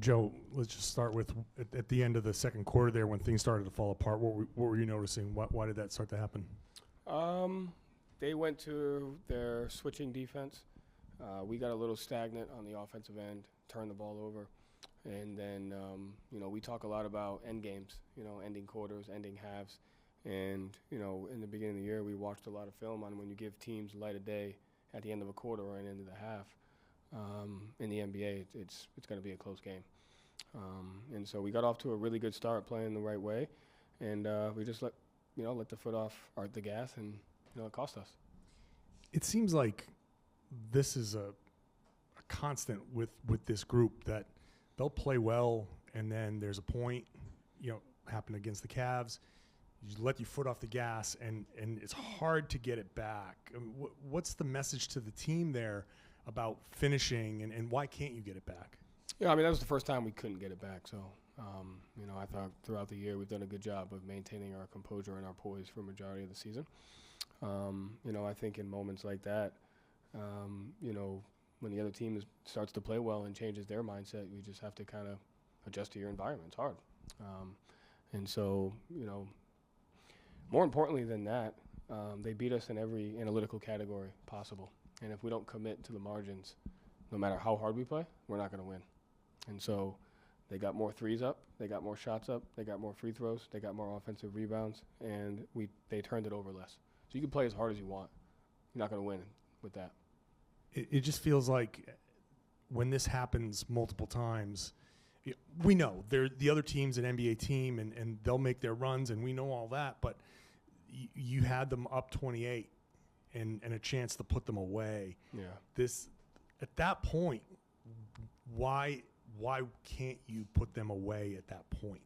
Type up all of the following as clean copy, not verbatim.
Joe, let's just start with at the end of the second quarter there when things started to fall apart. What were you noticing? Why did that start to happen? They went to their switching defense. We got a little stagnant on the offensive end, turned the ball over. And then, we talk a lot about end games, ending quarters, ending halves. And, in the beginning of the year, we watched a lot of film on when you give teams light of day at the end of a quarter or an end of the half. In the NBA, it's going to be a close game. And so we got off to a really good start playing the right way. And we just let the foot off the gas, and, it cost us. It seems like this is a constant with this group that they'll play well, and then there's a point, happened against the Cavs. You let your foot off the gas, and it's hard to get it back. I mean, what's the message to the team there about finishing, and why can't you get it back? Yeah, I mean, that was the first time we couldn't get it back. So, I thought throughout the year we've done a good job of maintaining our composure and our poise for a majority of the season. I think in moments like that, when the other team starts to play well and changes their mindset, you just have to kind of adjust to your environment. It's hard. And so, more importantly than that, they beat us in every analytical category possible. And if we don't commit to the margins, no matter how hard we play, we're not going to win. And so they got more threes up, they got more shots up, they got more free throws, they got more offensive rebounds, and they turned it over less. So you can play as hard as you want. You're not going to win with that. It just feels like when this happens multiple times, we know the other team's an NBA team, and they'll make their runs, and we know all that, but you had them up 28 and a chance to put them away. Yeah. At that point, why can't you put them away at that point?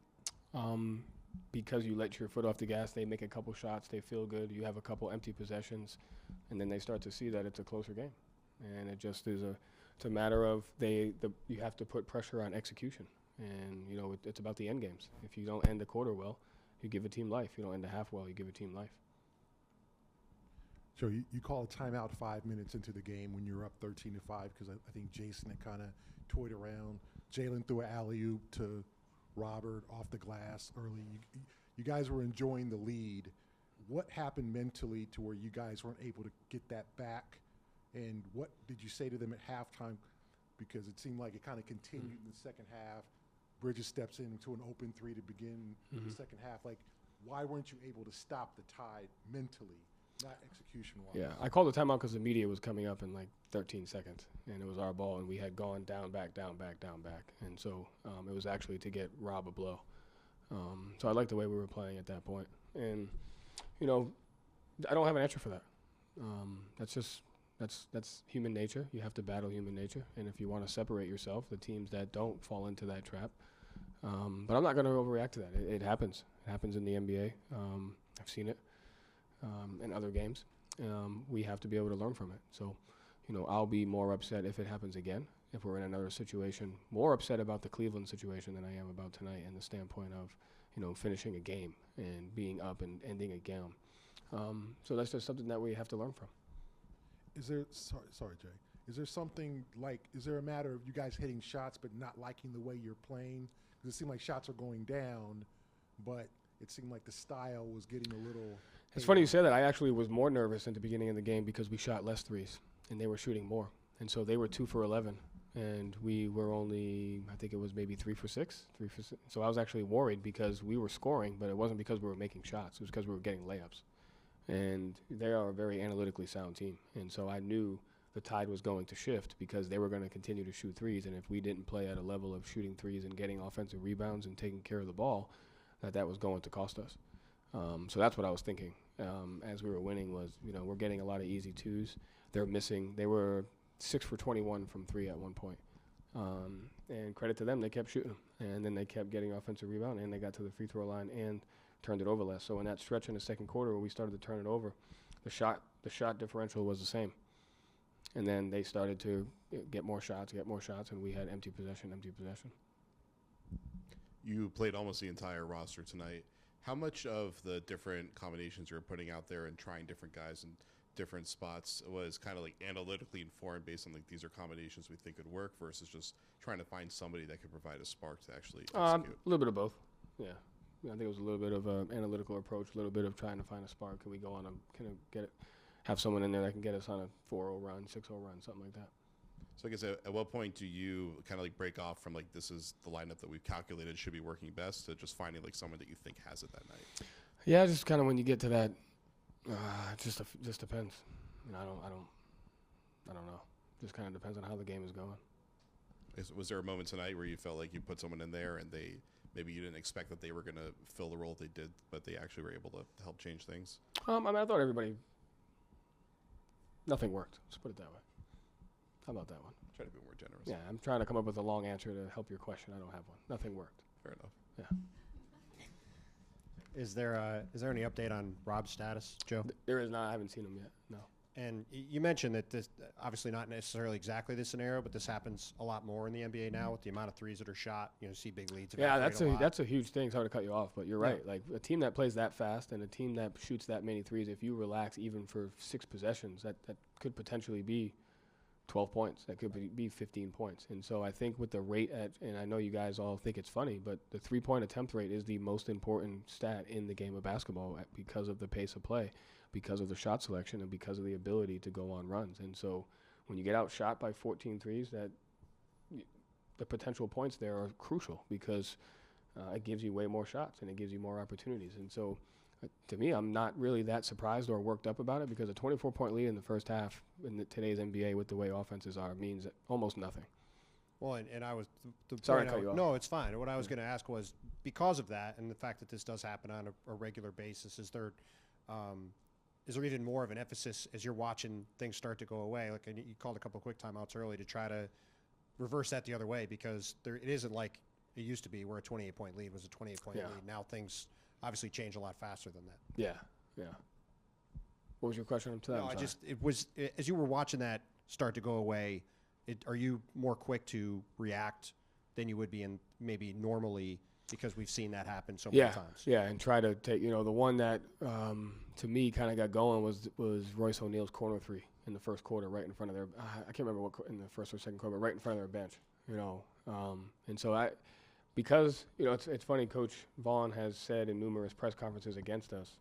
Because you let your foot off the gas, they make a couple shots, they feel good, you have a couple empty possessions, and then they start to see that it's a closer game. And it just is it's a matter of you have to put pressure on execution. And, it's about the end games. If you don't end the quarter well, you give a team life. You don't end the half well, you give a team life. So you call a timeout 5 minutes into the game when you're up 13-5 because I think Jason had kind of toyed around. Jalen threw an alley-oop to Robert off the glass early. You guys were enjoying the lead. What happened mentally to where you guys weren't able to get that back? And what did you say to them at halftime? Because it seemed like it kind of continued in the second half. Bridges steps into an open three to begin the second half. Like, why weren't you able to stop the Tide mentally, not execution-wise? Yeah, I called the timeout because the media was coming up in like 13 seconds, and it was our ball, and we had gone down, back, down, back, down, back. And so it was actually to get Rob a blow. So I liked the way we were playing at that point. And, I don't have an answer for that. That's human nature. You have to battle human nature. And if you want to separate yourself, the teams that don't fall into that trap. But I'm not going to overreact to that. It happens. It happens in the NBA. I've seen it in other games. We have to be able to learn from it. So, I'll be more upset if it happens again, if we're in another situation, more upset about the Cleveland situation than I am about tonight in the standpoint of, finishing a game and being up and ending a game. So that's just something that we have to learn from. Is there sorry, Jay? Is there something is there a matter of you guys hitting shots but not liking the way you're playing? Because it seemed like shots are going down, but it seemed like the style was getting a little. It's funny you say that. I actually was more nervous at the beginning of the game because we shot less threes and they were shooting more, and so they were 2 for 11, and we were only, I think it was maybe 3 for 6. So I was actually worried because we were scoring, but it wasn't because we were making shots. It was because we were getting layups. And they are a very analytically sound team. And so I knew the tide was going to shift because they were going to continue to shoot threes. And if we didn't play at a level of shooting threes and getting offensive rebounds and taking care of the ball, that was going to cost us. So that's what I was thinking as we were winning was, we're getting a lot of easy twos. They were 6 for 21 from 3 at one point. And credit to them, they kept shooting. And then they kept getting offensive rebound, and they got to the free throw line and turned it over less. So in that stretch in the second quarter where we started to turn it over, the shot differential was the same. And then they started to get more shots, and we had empty possession. You played almost the entire roster tonight. How much of the different combinations you're putting out there and trying different guys and different spots was kind of like analytically informed based on like these are combinations we think could work versus just trying to find somebody that could provide a spark to actually execute? A little bit of both. Yeah. I think it was a little bit of an analytical approach, a little bit of trying to find a spark. Can we go on have someone in there that can get us on a 4-0 run, 6-0 run, something like that. So I guess at what point do you kind of like break off from like this is the lineup that we've calculated should be working best to just finding like someone that you think has it that night? Yeah, just kind of when you get to that, it just depends. I don't know. Just kind of depends on how the game is going. Was there a moment tonight where you felt like you put someone in there and maybe you didn't expect that they were going to fill the role they did, but they actually were able to help change things? I thought nothing worked. Let's put it that way. How about that one? Try to be more generous. Yeah, I'm trying to come up with a long answer to help your question. I don't have one. Nothing worked. Fair enough. Yeah. Is there any update on Rob's status, Joe? There is not. I haven't seen him yet. No. And you mentioned that this, obviously not necessarily exactly this scenario, but this happens a lot more in the NBA now with the amount of threes that are shot. See big leads. Yeah, that's a huge thing. Sorry to cut you off, but you're right. Like a team that plays that fast and a team that shoots that many threes, if you relax even for 6 possessions, that could potentially be 12 points. That could be 15 points. And so I think with the rate and I know you guys all think it's funny, but the 3-point attempt rate is the most important stat in the game of basketball because of the pace of play, because of the shot selection, and because of the ability to go on runs. And so when you get outshot by 14 threes, the potential points there are crucial because it gives you way more shots and it gives you more opportunities. And so to me, I'm not really that surprised or worked up about it because a 24-point lead in the first half in today's NBA with the way offenses are means almost nothing. Well, and I was sorry to cut you off. No, it's fine. What I was going to ask was because of that and the fact that this does happen on a regular basis, is there even more of an emphasis as you're watching things start to go away? Like you called a couple of quick timeouts early to try to reverse that the other way because it isn't like it used to be where a 28-point lead was a 28-point lead. Now things obviously change a lot faster than that. Yeah. What was your question to that? No, it was as you were watching that start to go away. Are you more quick to react than you would be in maybe normally because we've seen that happen so many times? Yeah, and try to take the one that to me kind of got going was Royce O'Neal's corner 3 in the first quarter, right in front of their. I can't remember what in the first or second quarter, but right in front of their bench. And so because it's funny. Coach Vaughn has said in numerous press conferences against us,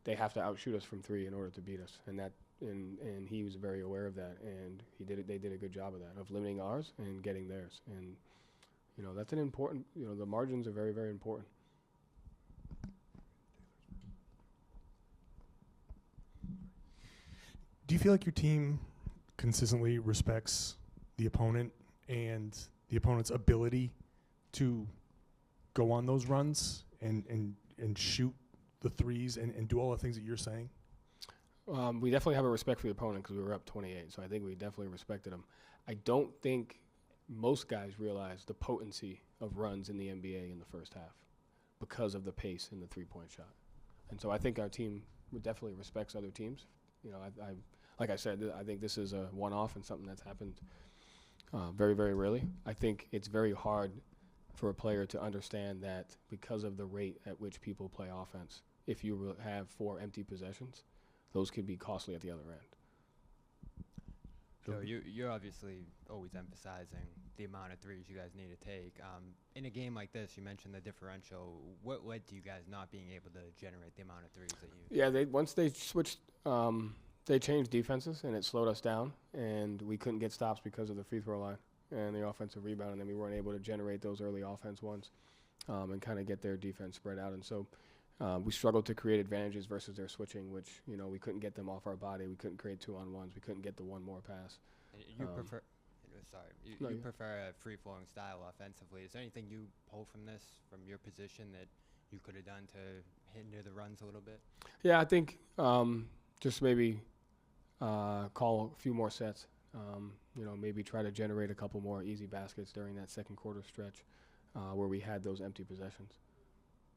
they have to outshoot us from 3 in order to beat us, and he was very aware of that, and they did a good job of that, of limiting ours and getting theirs, and that's an important. The margins are very, very important. Do you feel like your team consistently respects the opponent and the opponent's ability to go on those runs and shoot the threes and do all the things that you're saying? We definitely have a respect for the opponent because we were up 28, so I think we definitely respected them. I don't think most guys realize the potency of runs in the NBA in the first half because of the pace in the 3-point shot. And so I think our team definitely respects other teams. Like I said, I think this is a one-off and something that's happened very, very rarely. I think it's very hard for a player to understand that because of the rate at which people play offense, if you have 4 empty possessions, those could be costly at the other end. So you're obviously always emphasizing the amount of threes you guys need to take. In a game like this, you mentioned the differential. What led to you guys not being able to generate the amount of threes that you? Yeah, once they switched, they changed defenses, and it slowed us down, and we couldn't get stops because of the free throw line and the offensive rebound, and then we weren't able to generate those early offense ones and kind of get their defense spread out. And so we struggled to create advantages versus their switching, which, we couldn't get them off our body. We couldn't create 2-on-1s. We couldn't get the one more pass. You prefer you prefer a free-flowing style offensively. Is there anything you pull from this, from your position, that you could have done to hinder the runs a little bit? Yeah, I think just maybe call a few more sets. Maybe try to generate a couple more easy baskets during that second quarter stretch where we had those empty possessions,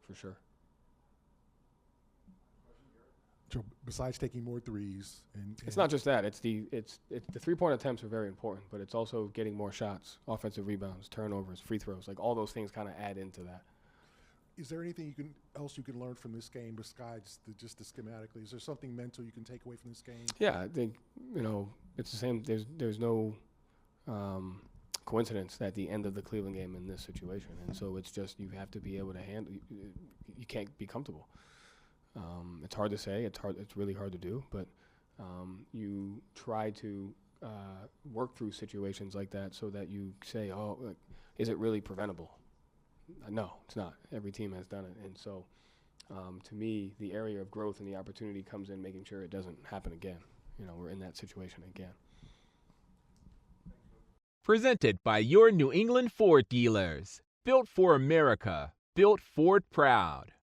for sure. So besides taking more threes, and it's not just that. It's the 3-point attempts are very important, but it's also getting more shots, offensive rebounds, turnovers, free throws. Like all those things kind of add into that. Is there anything else you can learn from this game besides just the schematically? Is there something mental you can take away from this game? Yeah, I think it's the same. There's no coincidence at the end of the Cleveland game in this situation, and so it's just you have to be able to handle. You can't be comfortable. It's hard to say. It's really hard to do, but you try to work through situations like that so that you say, "Oh, is it really preventable?" No, it's not. Every team has done it, and so to me, the area of growth and the opportunity comes in making sure it doesn't happen again. We're in that situation again. Presented by your New England Ford dealers. Built for America. Built Ford proud.